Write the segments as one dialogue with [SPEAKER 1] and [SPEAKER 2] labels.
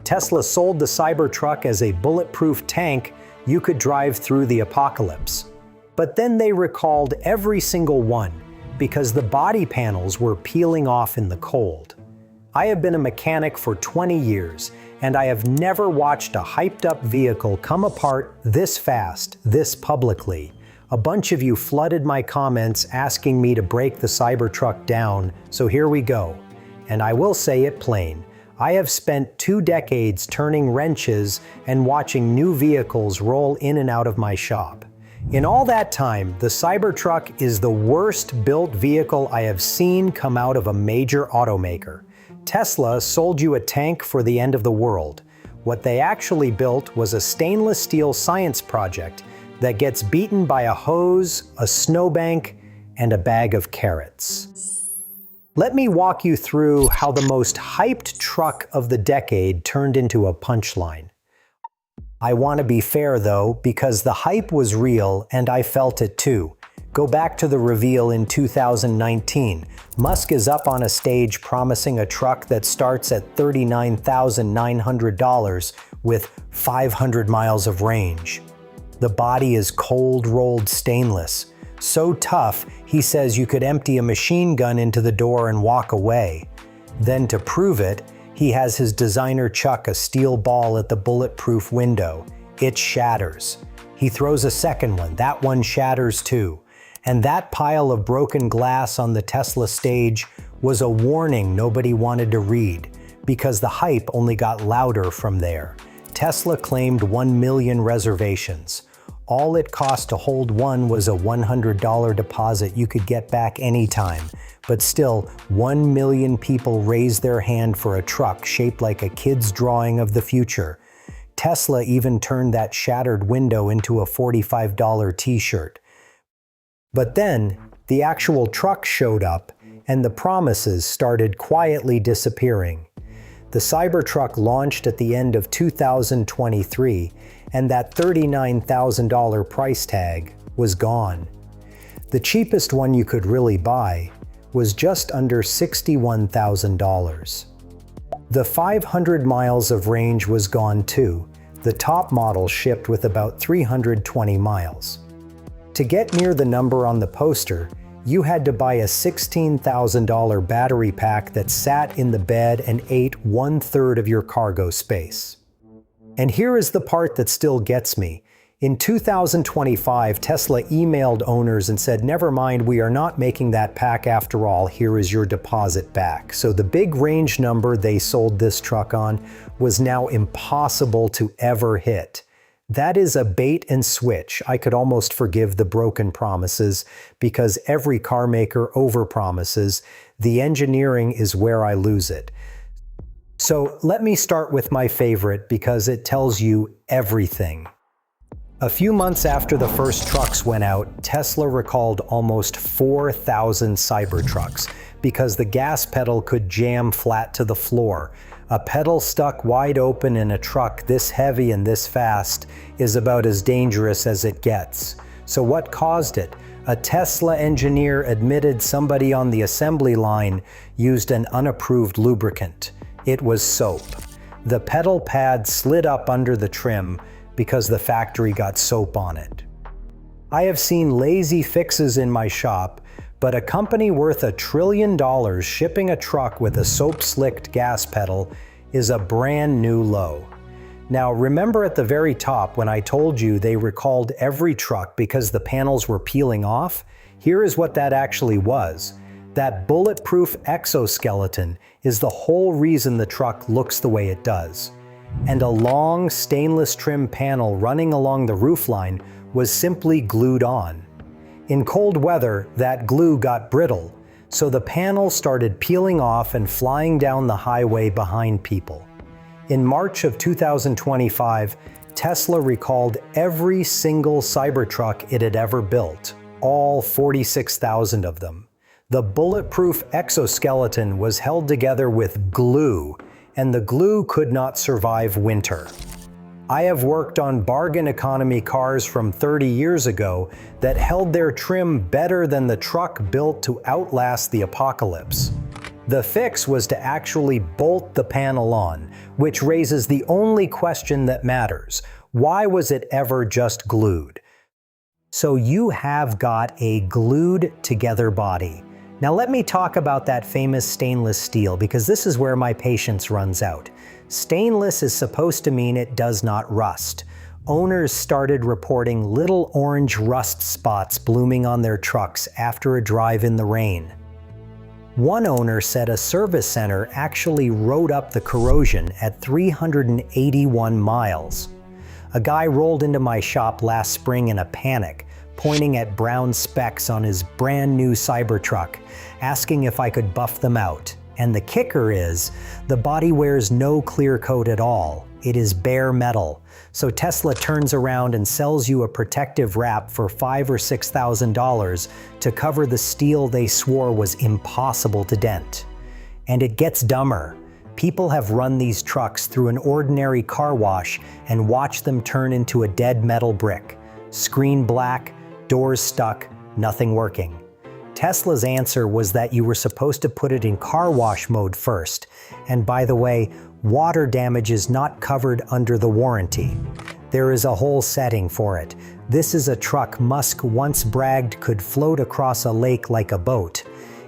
[SPEAKER 1] Tesla sold the Cybertruck as a bulletproof tank you could drive through the apocalypse. But then they recalled every single one because the body panels were peeling off in the cold. I have been a mechanic for 20 years, and I have never watched a hyped-up vehicle come apart this fast, this publicly. A bunch of you flooded my comments asking me to break the Cybertruck down, so here we go. And I will say it plain. I have spent 2 decades turning wrenches and watching new vehicles roll in and out of my shop. In all that time, the Cybertruck is the worst built vehicle I have seen come out of a major automaker. Tesla sold you a tank for the end of the world. What they actually built was a stainless steel science project that gets beaten by a hose, a snowbank, and a bag of carrots. Let me walk you through how the most hyped truck of the decade turned into a punchline. I want to be fair though, because the hype was real and I felt it too. Go back to the reveal in 2019. Musk is up on a stage promising a truck that starts at $39,900 with 500 miles of range. The body is cold-rolled stainless. So tough, he says you could empty a machine gun into the door and walk away. Then to prove it, he has his designer chuck a steel ball at the bulletproof window. It shatters. He throws a second one. That one shatters too. And that pile of broken glass on the Tesla stage was a warning nobody wanted to read, because the hype only got louder from there. Tesla claimed 1 million reservations. All it cost to hold one was a $100 deposit you could get back anytime. But still, 1 million people raised their hand for a truck shaped like a kid's drawing of the future. Tesla even turned that shattered window into a $45 t-shirt. But then, the actual truck showed up, and the promises started quietly disappearing. The Cybertruck launched at the end of 2023, and that $39,000 price tag was gone. The cheapest one you could really buy was just under $61,000. The 500 miles of range was gone too. The top model shipped with about 320 miles. To get near the number on the poster, you had to buy a $16,000 battery pack that sat in the bed and ate 1/3 of your cargo space. And here is the part that still gets me. In 2025, Tesla emailed owners and said, "Never mind, we are not making that pack after all, here is your deposit back." So the big range number they sold this truck on was now impossible to ever hit. That is a bait and switch. I could almost forgive the broken promises because every car maker overpromises. The engineering is where I lose it. So let me start with my favorite because it tells you everything. A few months after the first trucks went out, Tesla recalled almost 4,000 Cybertrucks because the gas pedal could jam flat to the floor. A pedal stuck wide open in a truck this heavy and this fast is about as dangerous as it gets. So what caused it? A Tesla engineer admitted somebody on the assembly line used an unapproved lubricant. It was soap. The pedal pad slid up under the trim because the factory got soap on it. I have seen lazy fixes in my shop, but a company worth $1 trillion shipping a truck with a soap-slicked gas pedal is a brand new low. Now, remember at the very top when I told you they recalled every truck because the panels were peeling off? Here is what that actually was. That bulletproof exoskeleton is the whole reason the truck looks the way it does. And a long stainless trim panel running along the roofline was simply glued on. In cold weather, that glue got brittle, so the panel started peeling off and flying down the highway behind people. In March of 2025, Tesla recalled every single Cybertruck it had ever built, all 46,000 of them. The bulletproof exoskeleton was held together with glue, and the glue could not survive winter. I have worked on bargain economy cars from 30 years ago that held their trim better than the truck built to outlast the apocalypse. The fix was to actually bolt the panel on, which raises the only question that matters. Why was it ever just glued? So you have got a glued together body. Now let me talk about that famous stainless steel, because this is where my patience runs out. Stainless is supposed to mean it does not rust. Owners started reporting little orange rust spots blooming on their trucks after a drive in the rain. One owner said a service center actually wrote up the corrosion at 381 miles. A guy rolled into my shop last spring in a panic, pointing at brown specks on his brand new Cybertruck, asking if I could buff them out. And the kicker is, the body wears no clear coat at all. It is bare metal. So Tesla turns around and sells you a protective wrap for $5,000 or $6,000 to cover the steel they swore was impossible to dent. And it gets dumber. People have run these trucks through an ordinary car wash and watched them turn into a dead metal brick. Screen black, doors stuck, nothing working. Tesla's answer was that you were supposed to put it in car wash mode first. And by the way, water damage is not covered under the warranty. There is a whole setting for it. This is a truck Musk once bragged could float across a lake like a boat.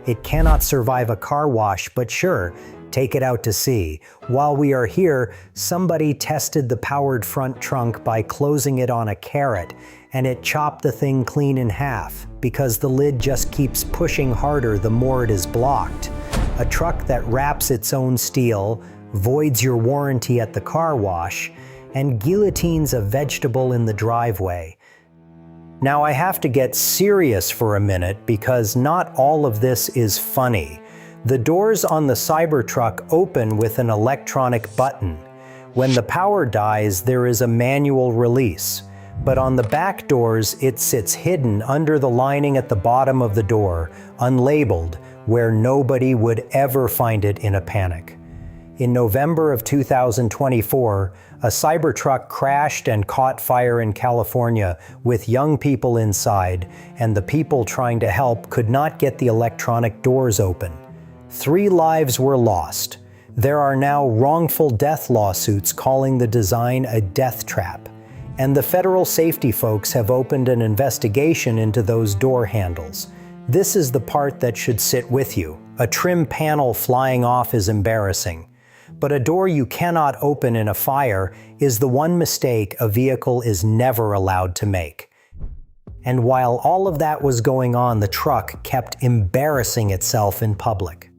[SPEAKER 1] It cannot survive a car wash, but sure, take it out to sea. While we are here, somebody tested the powered front trunk by closing it on a carrot, and it chopped the thing clean in half, because the lid just keeps pushing harder the more it is blocked. A truck that wraps its own steel, voids your warranty at the car wash, and guillotines a vegetable in the driveway. Now I have to get serious for a minute, because not all of this is funny. The doors on the Cybertruck open with an electronic button. When the power dies, there is a manual release. But on the back doors, it sits hidden under the lining at the bottom of the door, unlabeled, where nobody would ever find it in a panic. In November of 2024, a Cybertruck crashed and caught fire in California with young people inside, and the people trying to help could not get the electronic doors open. 3 lives were lost. There are now wrongful death lawsuits calling the design a death trap. And the federal safety folks have opened an investigation into those door handles. This is the part that should sit with you. A trim panel flying off is embarrassing. But a door you cannot open in a fire is the one mistake a vehicle is never allowed to make. And while all of that was going on, the truck kept embarrassing itself in public.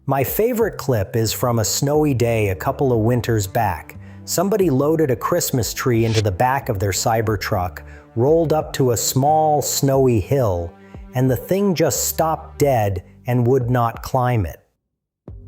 [SPEAKER 1] My favorite clip is from a snowy day a couple of winters back. Somebody loaded a Christmas tree into the back of their Cybertruck, rolled up to a small, snowy hill, and the thing just stopped dead and would not climb it.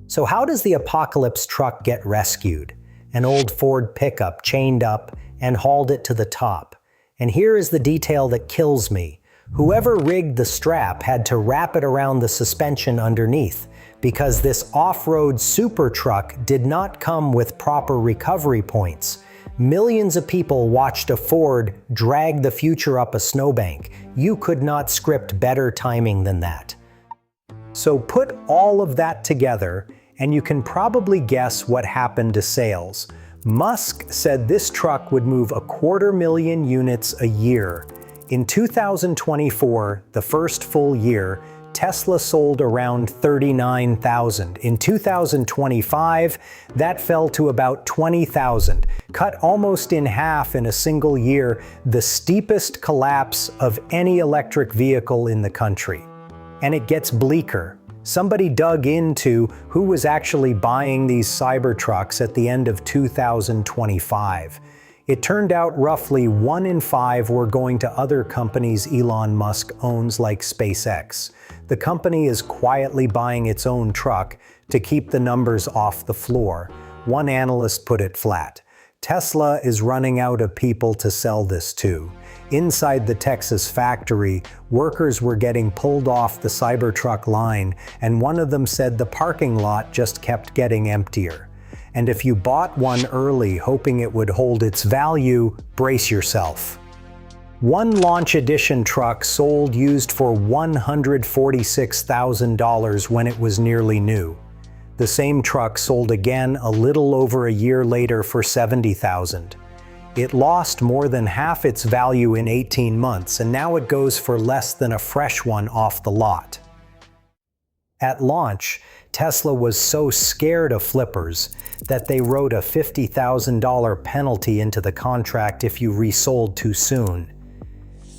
[SPEAKER 1] So how does the apocalypse truck get rescued? An old Ford pickup chained up and hauled it to the top. And here is the detail that kills me. Whoever rigged the strap had to wrap it around the suspension underneath, because this off-road super truck did not come with proper recovery points. Millions of people watched a Ford drag the future up a snowbank. You could not script better timing than that. So put all of that together, and you can probably guess what happened to sales. Musk said this truck would move 250,000 units a year. In 2024, the first full year, Tesla sold around 39,000. In 2025, that fell to about 20,000, cut almost in half in a single year, the steepest collapse of any electric vehicle in the country. And it gets bleaker. Somebody dug into who was actually buying these Cybertrucks at the end of 2025. It turned out roughly 1 in 5 were going to other companies Elon Musk owns, like SpaceX. The company is quietly buying its own truck to keep the numbers off the floor. One analyst put it flat. Tesla is running out of people to sell this to. Inside the Texas factory, workers were getting pulled off the Cybertruck line, and one of them said the parking lot just kept getting emptier. And if you bought one early hoping it would hold its value, brace yourself. One launch edition truck sold used for $146,000 when it was nearly new. The same truck sold again a little over a year later for $70,000. It lost more than half its value in 18 months, and now it goes for less than a fresh one off the lot. At launch, Tesla was so scared of flippers that they wrote a $50,000 penalty into the contract if you resold too soon.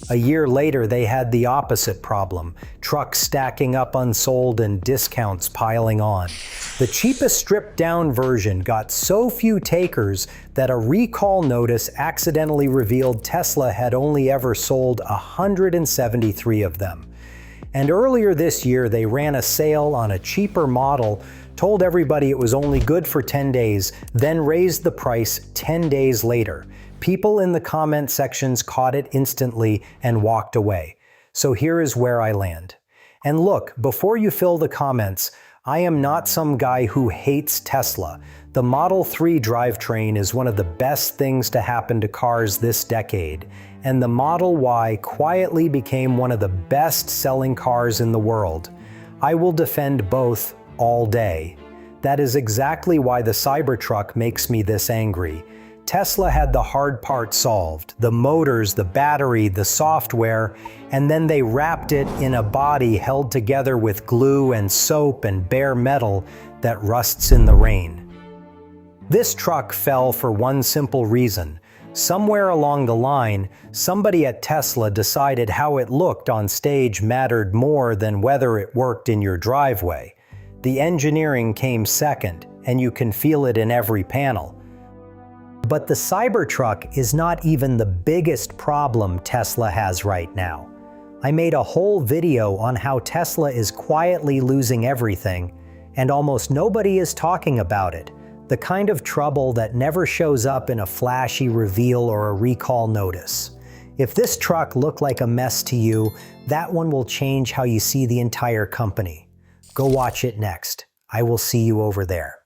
[SPEAKER 1] A year later, they had the opposite problem, trucks stacking up unsold and discounts piling on. The cheapest stripped-down version got so few takers that a recall notice accidentally revealed Tesla had only ever sold 173 of them. And earlier this year, they ran a sale on a cheaper model, told everybody it was only good for 10 days, then raised the price 10 days later. People in the comment sections caught it instantly and walked away. So here is where I land. And look, before you fill the comments, I am not some guy who hates Tesla. The Model 3 drivetrain is one of the best things to happen to cars this decade, and the Model Y quietly became one of the best-selling cars in the world. I will defend both all day. That is exactly why the Cybertruck makes me this angry. Tesla had the hard part solved, the motors, the battery, the software, and then they wrapped it in a body held together with glue and soap and bare metal that rusts in the rain. This truck fell for one simple reason. Somewhere along the line, somebody at Tesla decided how it looked on stage mattered more than whether it worked in your driveway. The engineering came second, and you can feel it in every panel. But the Cybertruck is not even the biggest problem Tesla has right now. I made a whole video on how Tesla is quietly losing everything, and almost nobody is talking about it. The kind of trouble that never shows up in a flashy reveal or a recall notice. If this truck looked like a mess to you, that one will change how you see the entire company. Go watch it next. I will see you over there.